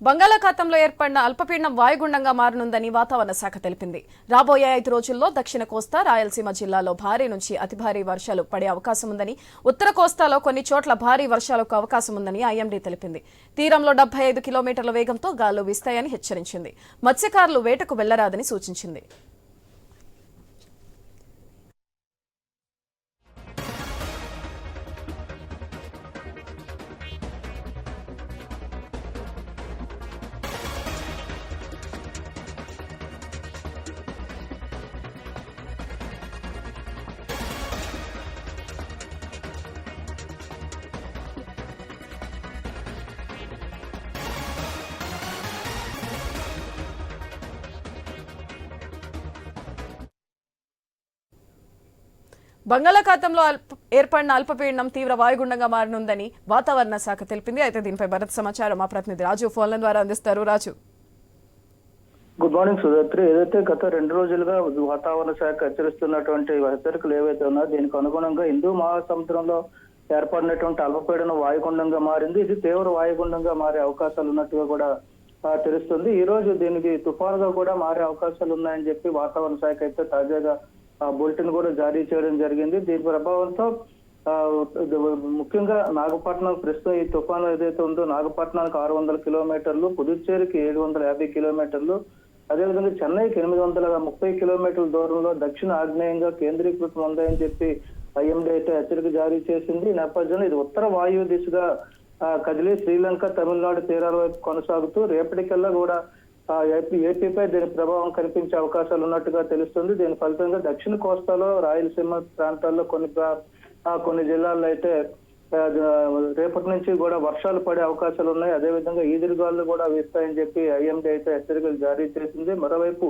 బంగాళాఖాతంలో ఏర్పడిన అల్పపీడనం వాయుగుండంగా మారనుందని వాతావరణ శాఖ తెలిపింది. రాబోయే 5 రోజుల్లో దక్షిణ కోస్తా, రాయలసీమ జిల్లాలో భారీ నుంచి అతి భారీ వర్షాలు పడే అవకాశం ఉందని, ఉత్తర కోస్తాలో కొన్ని చోట్ల భారీ వర్షాలకు అవకాశం ఉందని ఐఎండీ తెలిపింది. తీరంలో 75 కిలోమీటర్ల వేగంతో గాలులు వీస్తాయని హెచ్చరించింది. మత్స్యకారులు వేటకు వెళ్లరాదని సూచించింది. బంగాళాఖాతంలో ఏర్పడిన అల్పపీడనం తీవ్ర వాయుగుండంగా మారనుందని వాతావరణ శాఖ తెలిపింది. అయితే దీనిపై భరత్ సమాచారం మా ప్రతినిధి రాజు ఫోన్ల ద్వారా అందిస్తారు. రాజు, గుడ్ మార్నింగ్ సుధాత్రి. ఏదైతే గత 2 రోజులుగా వాతావరణ శాఖ హెచ్చరిస్తున్నటువంటి హెచ్చరికలు ఏవైతే ఉన్నాయో దీనికి అనుగుణంగా హిందూ మహాసముద్రంలో ఏర్పడినటువంటి అల్పపీడనం వాయుగుండంగా మారింది. ఇది తీవ్ర వాయుగుండంగా మారే అవకాశాలు ఉన్నట్టుగా కూడా తెలుస్తుంది. ఈ రోజు దీనికి తుఫానుగా కూడా మారే అవకాశాలు ఉన్నాయని చెప్పి వాతావరణ శాఖ అయితే తాజాగా బులెటిన్ కూడా జారీ చేయడం జరిగింది. దీని ప్రభావంతో ముఖ్యంగా నాగపట్నం ప్రస్తుతం ఈ తుఫాను ఏదైతే ఉందో నాగపట్నానికి 600 కిలోమీటర్లు, పుదుచ్చేరికి 750 కిలోమీటర్లు, అదేవిధంగా చెన్నైకి 830 కిలోమీటర్ల దూరంలో దక్షిణ ఆగ్నేయంగా కేంద్రీకృతం ఉందని చెప్పి ఐఎండీ అయితే హెచ్చరిక జారీ చేసింది. ఈ నేపథ్యంలో ఇది ఉత్తర వాయువు దిశగా కదిలి శ్రీలంక, తమిళనాడు తీరాల వైపు కొనసాగుతూ రేపటికల్లా కూడా ఏపీపై దీని ప్రభావం కనిపించే అవకాశాలు ఉన్నట్టుగా తెలుస్తుంది. దీని ఫలితంగా దక్షిణ కోస్తాలో, రాయలసీమ ప్రాంతాల్లో కొన్ని జిల్లాల్లో అయితే రేపటి నుంచి కూడా వర్షాలు పడే అవకాశాలు ఉన్నాయి. అదేవిధంగా ఈదురుగాలు కూడా వీస్తాయని చెప్పి ఐఎండీ అయితే హెచ్చరికలు జారీ చేసింది. మరోవైపు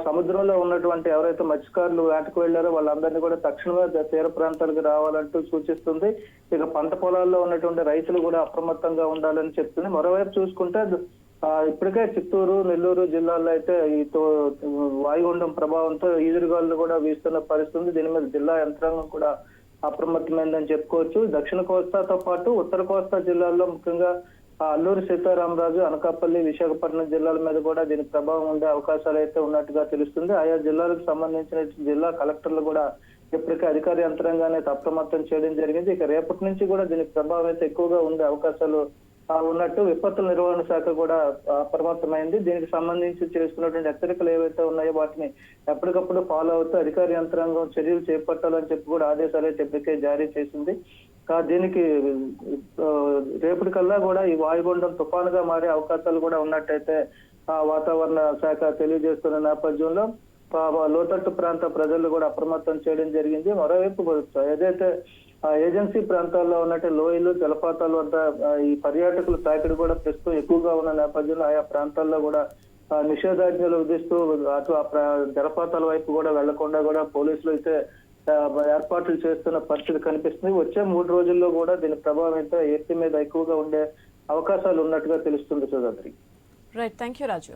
సముద్రంలో ఉన్నటువంటి ఎవరైతే మత్స్యకారులు వేటకు వెళ్లారో వాళ్ళందరినీ కూడా తక్షణమే తీర ప్రాంతాలకు రావాలంటూ సూచిస్తుంది. ఇక పంట పొలాల్లో ఉన్నటువంటి రైతులు కూడా అప్రమత్తంగా ఉండాలని చెప్తుంది. మరోవైపు చూసుకుంటే ఇప్పటికే చిత్తూరు, నెల్లూరు జిల్లాల్లో అయితే ఈ వాయుగుండం ప్రభావంతో ఈదురుగాలు కూడా వీస్తున్న పరిస్థితి. దీని మీద జిల్లా యంత్రాంగం కూడా అప్రమత్తమైందని చెప్పుకోవచ్చు. దక్షిణ కోస్తాతో పాటు ఉత్తర కోస్తా జిల్లాల్లో ముఖ్యంగా అల్లూరి సీతారామరాజు, అనకాపల్లి, విశాఖపట్నం జిల్లాల మీద కూడా దీని ప్రభావం ఉండే అవకాశాలు అయితే ఉన్నట్టుగా తెలుస్తుంది. ఆయా జిల్లాలకు సంబంధించిన జిల్లా కలెక్టర్లు కూడా ఇప్పటికే అధికార యంత్రాంగాన్ని అప్రమత్తం చేయడం జరిగింది. ఇక రేపటి నుంచి కూడా దీని ప్రభావం అయితే ఎక్కువగా ఉండే అవకాశాలు ఉన్నట్టు విపత్తుల నిర్వహణ శాఖ కూడా అప్రమత్తమైంది. దీనికి సంబంధించి చేస్తున్నటువంటి హెచ్చరికలు ఏవైతే ఉన్నాయో వాటిని ఎప్పటికప్పుడు ఫాలో అవుతూ అధికార యంత్రాంగం చర్యలు చేపట్టాలని చెప్పి కూడా ఆదేశాలు అయితే ఇప్పటికే జారీ చేసింది. దీనికి రేపటికల్లా కూడా ఈ వాయుగుండం తుఫానుగా మారే అవకాశాలు కూడా ఉన్నట్టయితే వాతావరణ శాఖ తెలియజేస్తున్న నేపథ్యంలో లోతట్టు ప్రాంత ప్రజలు కూడా అప్రమత్తం చేయడం జరిగింది. మరోవైపు ఏదైతే ఏజెన్సీ ప్రాంతాల్లో ఉన్నట్టు లోయలు, జలపాతాల వద్ద ఈ పర్యాటకుల తాకిడి కూడా ప్రస్తుతం ఎక్కువగా ఉన్న నేపథ్యంలో ఆయా ప్రాంతాల్లో కూడా నిషేధాజ్ఞలు విధిస్తూ అటు జలపాతాల వైపు కూడా వెళ్లకుండా కూడా పోలీసులు అయితే ఏర్పాట్లు చేస్తున్న పరిస్థితి కనిపిస్తుంది. వచ్చే 3 రోజుల్లో కూడా దీని ప్రభావం అయితే ఏపీ మీద ఎక్కువగా ఉండే అవకాశాలు ఉన్నట్టుగా తెలుస్తుంది. Sudhatri. Right, thank you Raju.